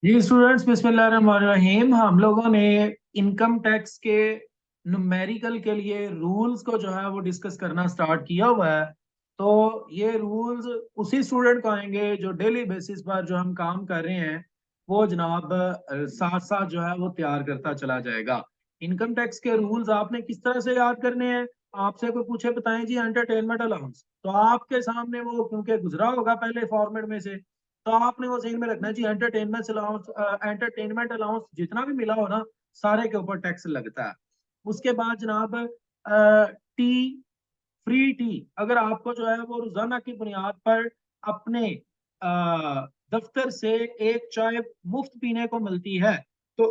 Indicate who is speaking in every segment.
Speaker 1: जी students, बिस्मिल्लाहिर्रहमानिर्रहीम। हम लोगों ने इनकम टैक्स के न्यूमेरिकल के लिए रूल्स को जो है वो डिस्कस करना स्टार्ट किया हुआ है। तो ये रूल्स उसी स्टूडेंट को आएंगे जो डेली बेसिस पर जो हम काम कर रहे हैं वो जनाब साथ साथ जो है वो तैयार करता चला जाएगा। इनकम टैक्स के रूल्स आपने किस तरह से याद करने हैं? आपसे कोई पूछे बताएं जी एंटरटेनमेंट अलाउंस, तो आपके सामने वो क्योंकि गुजरा होगा पहले फॉर्मेट में से, तो आपने वो जहन में रखना है जी एंटरटेनमेंट अलाउंस जितना भी मिला हो ना, सारे के ऊपर टैक्स लगता है। उसके बाद जनाब टी, फ्री टी, अगर आपको जो है वो रोजाना की बुनियाद पर अपने दफ्तर से एक चाय मुफ्त पीने को मिलती है तो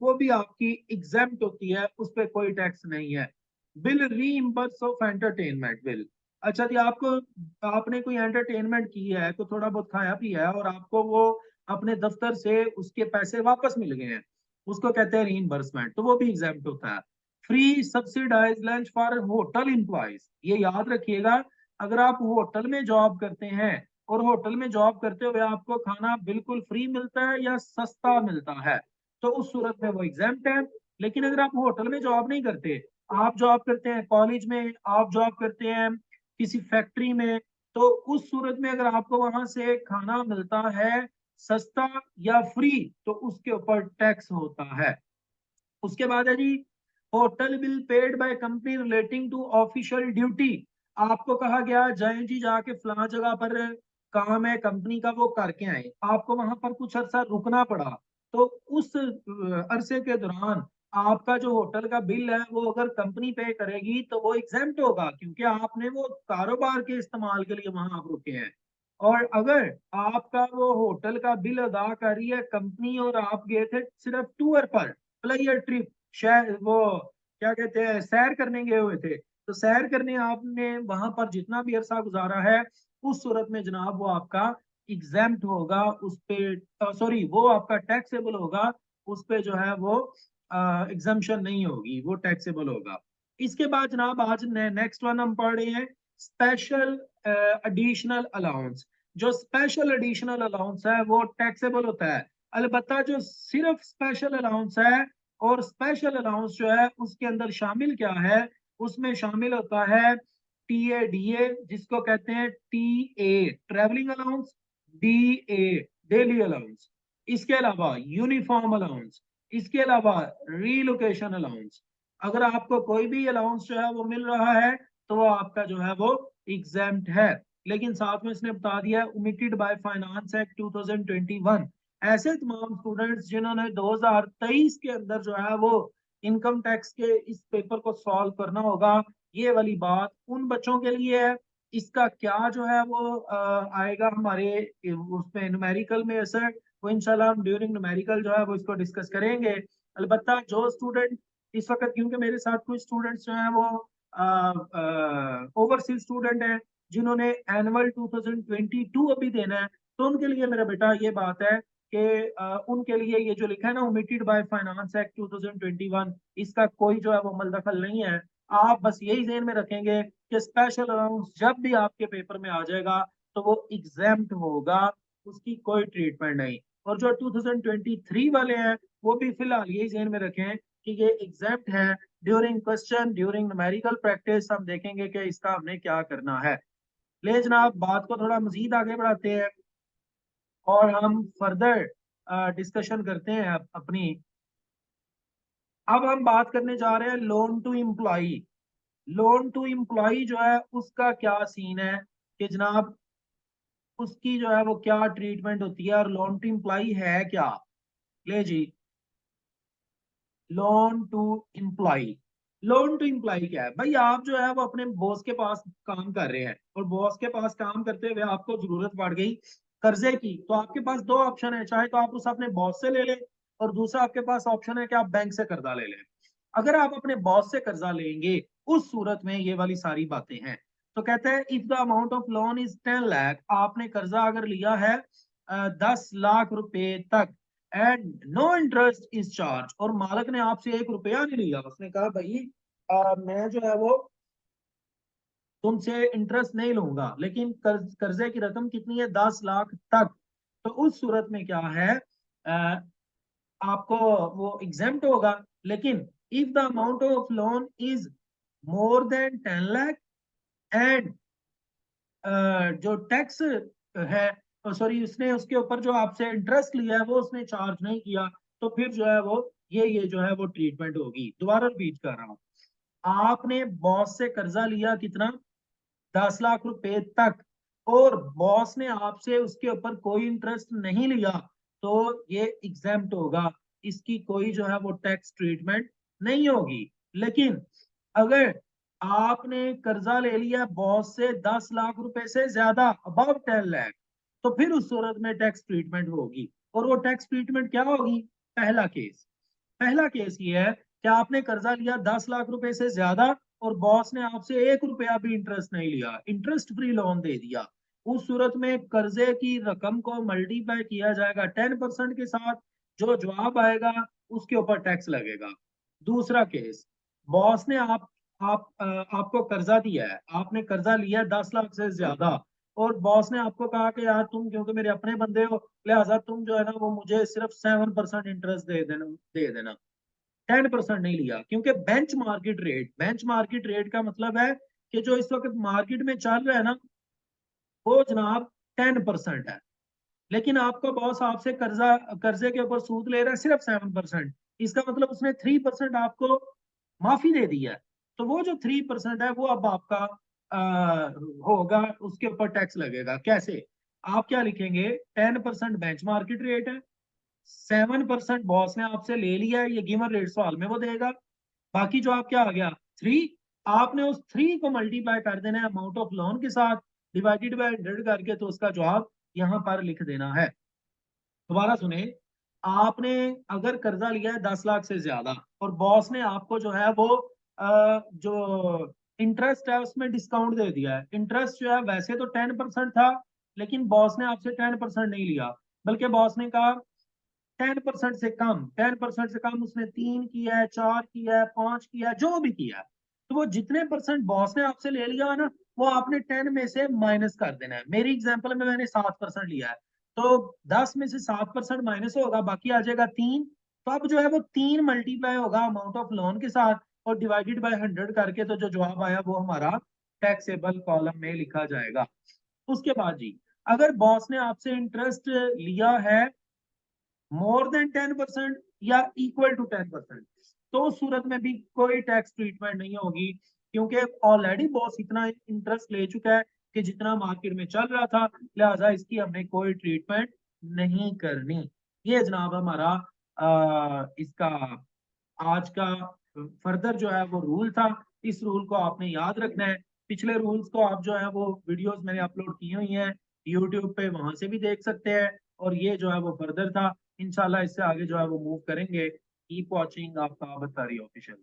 Speaker 1: वो भी आपकी एग्जेम्प्ट होती है, उस पर कोई टैक्स नहीं है। Bill reimburse of entertainment bill, अच्छा जी, आपको आपने कोई एंटरटेनमेंट की है तो थोड़ा बहुत खाया पिया है और आपको वो अपने दफ्तर से उसके पैसे वापस मिल गए हैं, उसको कहते हैं रीइंबर्समेंट, तो वो भी एग्जेम्प्ट होता है। Free subsidised lunch for hotel employees, ये याद रखिएगा, अगर आप होटल में जॉब करते हैं और होटल में जॉब करते हुए आपको खाना बिल्कुल फ्री मिलता है या सस्ता मिलता है तो उस सूरत में वो एग्जाम्प्ट है। लेकिन अगर आप होटल में जॉब नहीं करते, आप जॉब करते हैं कॉलेज में, आप जॉब करते हैं किसी फैक्ट्री में, तो उस सूरत में अगर आपको वहां से खाना मिलता है सस्ता या फ्री तो उसके ऊपर टैक्स होता है। उसके बाद है जी hotel bill paid by company relating to official duty, आपको कहा गया जय जी जाके फला जगह पर काम है कंपनी का वो करके आए, आपको वहां पर कुछ अरसा रुकना पड़ा, तो उस अरसे के दौरान आपका जो होटल का बिल है वो अगर कंपनी पे करेगी तो वो एग्जेम्प्ट होगा क्योंकि आपने वो कारोबार के इस्तेमाल के लिए वहां आप रुके हैं। और अगर आपका वो होटल का बिल अदा कर रही है कंपनी और आप गए थे सिर्फ टूर पर, प्लेयर ट्रिप, शहर वो क्या कहते हैं सैर करने गए हुए थे, तो सैर करने आपने वहां पर जितना भी अरसा गुजारा है उस सूरत में जनाब वो आपका एग्जेम्प्ट होगा, उस पे सॉरी वो आपका टैक्सेबल होगा, उस पे जो है वो एग्जाम्पशन नहीं होगी, वो टैक्सेबल होगा। इसके बाद जनाब आज नेक्स्ट वन हम पढ़ रहे हैं स्पेशल एडिशनल अलाउंस। जो स्पेशल एडिशनल अलाउंस है वो टैक्सेबल होता है, अलबत्ता जो सिर्फ स्पेशल अलाउंस है, और स्पेशल अलाउंस जो है उसके अंदर शामिल क्या है, उसमें शामिल होता है टी ए डी ए, जिसको कहते हैं T A travelling allowance, D A daily allowance, इसके अलावा यूनिफॉर्म अलाउंस, इसके अलावा रीलोकेशन अलाउंस। अगर आपको कोई भी अलाउंस जो है वो मिल रहा है तो वो आपका जो है वो एग्जेम्प्ट है। लेकिन साथ में इसने बता दिया ओमिटेड बाय फाइनेंस एक्ट 2021, ऐसे तमाम स्टूडेंट्स जिन्होंने 2023 के अंदर जो है वो इनकम टैक्स के इस पेपर को सॉल्व करना होगा, ये वाली बात उन बच्चों के लिए है। इसका क्या जो है वो आएगा हमारे उसमें न्यूमेरिकल में असर, वो इंशाल्लाह हम ड्यूरिंग न्यूमेरिकल जो है वो इसको डिस्कस करेंगे। अलबत्ता जो स्टूडेंट इस वक्त, क्योंकि मेरे साथ कुछ स्टूडेंट्स जो हैं वो ओवरसीज स्टूडेंट हैं जिन्होंने एनुअल 2022 अभी देना है, तो उनके लिए मेरा बेटा ये बात है कि उनके लिए ये जो लिखा है ना ओमिटेड बाय फाइनेंस एक्ट 2021, इसका कोई जो है वो अमल दखल नहीं है। आप बस यही ध्यान में रखेंगे कि स्पेशल अलाउंस जब भी आपके पेपर में आ जाएगा तो वो एग्जाम्प्ट होगा, उसकी कोई ट्रीटमेंट नहीं। और जो 2023 वाले हैं वो भी फिलहाल यही ध्यान में रखें कि ये एग्जाम्प्ट है। During question during numerical practice हम देखेंगे कि इसका हमने क्या करना है। ले जनाब बात को थोड़ा मजीद आगे बढ़ाते हैं और हम फर्दर डिस्कशन करते हैं अपनी। अब हम बात करने जा रहे हैं loan to employee. Loan to employee जो है उसका क्या सीन है कि जनाब उसकी जो है वो क्या ट्रीटमेंट होती है और लोन टू एम्प्लॉई है क्या। ले जी, loan to employ, loan to employ क्या है भाई? आप जो है वो अपने बॉस के पास काम कर रहे हैं और बॉस के पास काम करते हुए आपको जरूरत पड़ गई कर्जे की, तो आपके पास दो ऑप्शन है, चाहे तो आप उसे अपने बॉस से ले लें और दूसरा आपके पास ऑप्शन है कि आप बैंक से कर्जा ले लें। अगर आप अपने बॉस से कर्जा लेंगे उस सूरत में ये वाली सारी बातें हैं। तो कहते हैं if the amount of loan is 10 lakh, आपने कर्जा अगर लिया है 10 लाख रुपए तक, and no interest is charge, और मालिक ने आपसे 1 रुपया नहीं लिया, उसने कहा भाई मैं जो है वो तुमसे इंटरेस्ट नहीं लूंगा, लेकिन कर्जे की रकम कितनी है 10 लाख तक, तो उस सूरत में क्या है आपको वो एग्जेम्प्ट होगा। लेकिन if the amount of loan is more than 10 lakh and जो टैक्स है, सॉरी, उसने उसके ऊपर जो आपसे इंटरेस्ट लिया है वो उसने चार्ज नहीं किया, तो फिर जो है वो ये जो है वो ट्रीटमेंट होगी। दोबारा रिपीट कर रहा हूँ, आपने बॉस से कर्जा लिया कितना, 10 लाख रुपए तक, और बॉस ने आपसे उसके ऊपर कोई इंटरेस्ट नहीं लिया, तो ये एग्जाम्प्ट होगा, इसकी कोई जो है वो टैक्स ट्रीटमेंट नहीं होगी। लेकिन अगर आपने कर्जा ले लिया बॉस से 10 लाख रुपए से ज्यादा, अबव 10 लाख, तो फिर उस सूरत में टैक्स ट्रीटमेंट होगी। और वो टैक्स ट्रीटमेंट क्या होगी? पहला केस ये है कि आपने कर्जा लिया 10 लाख रुपए से ज्यादा और बॉस ने आपसे 1 रुपया भी इंटरेस्ट नहीं लिया, इंटरेस्ट फ्री लोन दे दिया। उस सूरत में कर्जे की रकम को मल्टीप्लाई किया जाएगा 10% के साथ, जो जवाब आएगा उसके ऊपर टैक्स लगेगा। दूसरा केस, बॉस ने आपको कर्जा दिया है, आपने कर्जा लिया है 10 लाख से ज्यादा, और बॉस ने आपको कहा कि यार तुम क्योंकि मेरे अपने बंदे हो, लिहाजा तुम जो है ना वो मुझे सिर्फ 7% इंटरेस्ट दे देना, 10% नहीं लिया। क्योंकि बेंच मार्केट रेट का मतलब है कि जो इस वक्त मार्केट में चल रहा है ना, वो जनाब 10% है। लेकिन आपका बॉस आपसे कर्जे के ऊपर सूद ले रहा है सिर्फ 7%, इसका मतलब उसने 3% आपको माफी दे दी है। तो वो जो 3% है वो अब आपका होगा, उसके ऊपर टैक्स लगेगा। कैसे? आप क्या लिखेंगे, 10% बेंच मार्केट रेट है, 7% बॉस ने आपसे ले लिया है, ये गिवन रेट सवाल में वो देगा, बाकी जो आप क्या आ गया 3, आपने उस 3 को मल्टीप्लाई कर देना है अमाउंट ऑफ लोन के साथ, डिवाइडेड बाय 100 करके, तो उसका जवाब यहाँ पर लिख देना है। दोबारा सुने, आपने अगर कर्जा लिया है 10 लाख से ज्यादा और बॉस ने आपको जो है वो जो इंटरेस्ट है उसमें डिस्काउंट दे दिया है, इंटरेस्ट जो है वैसे तो 10% था, लेकिन बॉस ने आपसे 10% नहीं लिया, बल्कि बॉस ने कहा 10% से कम उसने 3 किया है, 4 किया है, 5 किया है, जो भी किया है, तो वो जितने परसेंट बॉस ने आपसे ले लिया है ना, वो आपने 10 में से माइनस कर देना है। मेरी एग्जांपल में मैंने 7% लिया है, तो 10 में से 7% माइनस होगा, बाकी आ जाएगा 3। तो अब जो है वो 3 मल्टीप्लाई होगा अमाउंट ऑफ लोन के साथ और डिवाइडेड बाय 100 करके, तो जो जवाब आया वो हमारा टैक्सेबल कॉलम में लिखा जाएगा। उसके बाद जी, अगर बॉस ने आपसे इंटरेस्ट लिया है मोर देन 10% या इक्वल टू 10%, तो उस सूरत में भी कोई टैक्स ट्रीटमेंट नहीं होगी, क्योंकि ऑलरेडी बॉस इतना इंटरेस्ट ले चुका है कि जितना मार्केट में चल रहा था, लिहाजा इसकी हमने कोई ट्रीटमेंट नहीं करनी। ये जनाब हमारा इसका आज का फर्दर जो है वो रूल था। इस रूल को आपने याद रखना है। पिछले रूल्स को आप जो है वो वीडियोस मैंने अपलोड की हुई हैं यूट्यूब पे, वहां से भी देख सकते हैं। और ये जो है वो फर्दर था, इंशाल्लाह इससे आगे जो है वो मूव करेंगे। कीप वॉचिंग आपका बतारी ऑफिशियल।